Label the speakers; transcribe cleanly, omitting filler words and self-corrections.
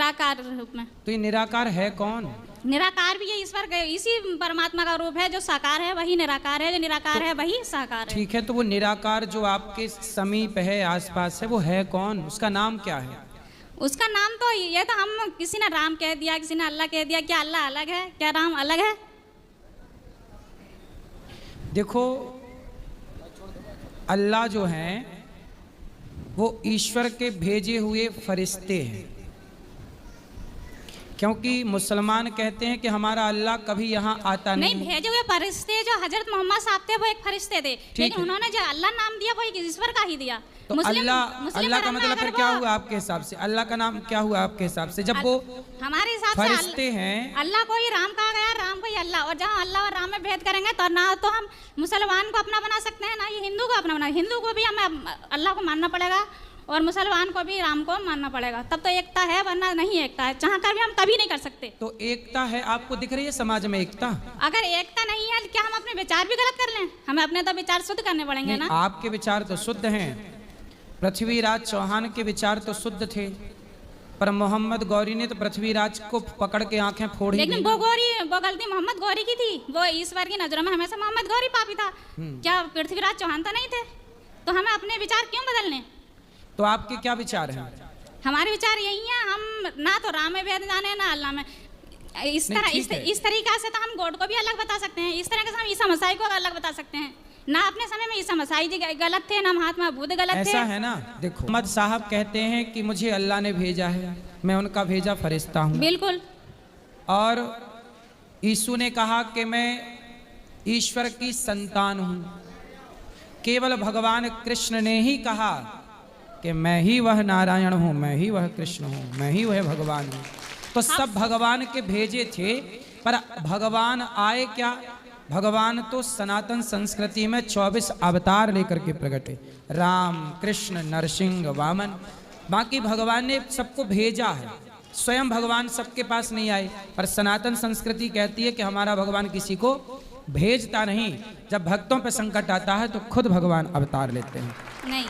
Speaker 1: निराकार रूप में।
Speaker 2: तो ये निराकार है कौन?
Speaker 1: निराकार भी ये ईश्वर का, इसी परमात्मा का रूप है। जो साकार है वही निराकार है, जो निराकार है वही साकार है।
Speaker 2: ठीक है, तो वो निराकार जो आपके समीप है, आसपास है, वो है कौन? उसका नाम क्या है?
Speaker 1: उसका नाम तो ये तो हम किसी ने राम कह दिया, किसी ने अल्लाह कह दिया। क्या अल्लाह अलग है? क्या राम अलग है?
Speaker 2: देखो, अल्लाह जो हैं वो ईश्वर के भेजे हुए फरिश्ते हैं, क्योंकि मुसलमान कहते हैं कि हमारा अल्लाह कभी यहाँ आता नहीं।
Speaker 1: भेजे हुए फरिश्ते जो हजरत मोहम्मद साहब थे वो एक फरिश्ते थे, लेकिन उन्होंने जो अल्लाह नाम दिया वो एक ईश्वर का ही दिया।
Speaker 2: तो अल्लाह का मतलब फिर क्या हुआ आपके हिसाब से? अल्लाह का नाम क्या हुआ आपके हिसाब से? जब वो
Speaker 1: हमारे हिसाब से
Speaker 2: फरिश्ते हैं,
Speaker 1: अल्लाह को ही राम कहा गया, राम को ही अल्लाह। और जहाँ अल्लाह और राम में भेद करेंगे तो ना तो हम मुसलमान को अपना बना सकते हैं, ना ही हिंदू को अपना बना। हिंदू को भी हमें अल्लाह को मानना पड़ेगा और मुसलमान को भी राम को मानना पड़ेगा, तब तो एकता है, वरना नहीं एकता है। चाह कर भी हम कभी नहीं कर सकते।
Speaker 2: तो एकता है, आपको दिख रही है समाज में एकता?
Speaker 1: अगर एकता नहीं है क्या हम अपने विचार भी गलत कर लें? हमें अपने तो विचार शुद्ध करने पड़ेंगे ना।
Speaker 2: आपके विचार तो शुद्ध हैं, पृथ्वीराज चौहान के विचार तो शुद्ध थे, पर मोहम्मद गौरी ने तो पृथ्वीराज को पकड़ के आंखें फोड़ी।
Speaker 1: लेकिन वो गलती मोहम्मद गौरी की थी। वो ईश्वर की नजरों में हमेशा मोहम्मद गौरी पापी था, क्या पृथ्वीराज चौहान तो नहीं थे? तो हमें अपने विचार क्यों बदलने?
Speaker 2: तो आपके क्या विचार हैं?
Speaker 1: हमारे विचार यही है, हम ना तो राम में भेद जाने ना अल्लाह में। इस तरीका से तो हम गॉड को भी अलग बता सकते हैं, इस तरह से हम ईसा मसीह को अलग बता सकते हैं। ना अपने समय में ईसा मसीह जी गलत थे, ना महात्मा बुद्ध गलत थे।
Speaker 2: ऐसा है ना। देखो, मोहम्मद साहब कहते हैं कि मुझे अल्लाह ने भेजा है, मैं उनका भेजा फरिश्ता हूँ।
Speaker 1: बिल्कुल।
Speaker 2: और यीशु ने कहा कि मैं ईश्वर की संतान हूँ। केवल भगवान कृष्ण ने ही कहा कि मैं ही वह नारायण हूँ, मैं ही वह कृष्ण हूँ, मैं ही वह भगवान हूँ। तो सब भगवान के भेजे थे, पर भगवान आए क्या? भगवान तो सनातन संस्कृति में 24 अवतार लेकर के प्रकटे, राम, कृष्ण, नरसिंह, वामन। बाकी भगवान ने सबको भेजा है, स्वयं भगवान सबके पास नहीं आए। पर सनातन संस्कृति कहती है कि हमारा भगवान किसी को भेजता नहीं, जब भक्तों पर संकट आता है तो खुद भगवान अवतार लेते हैं।
Speaker 1: नहीं।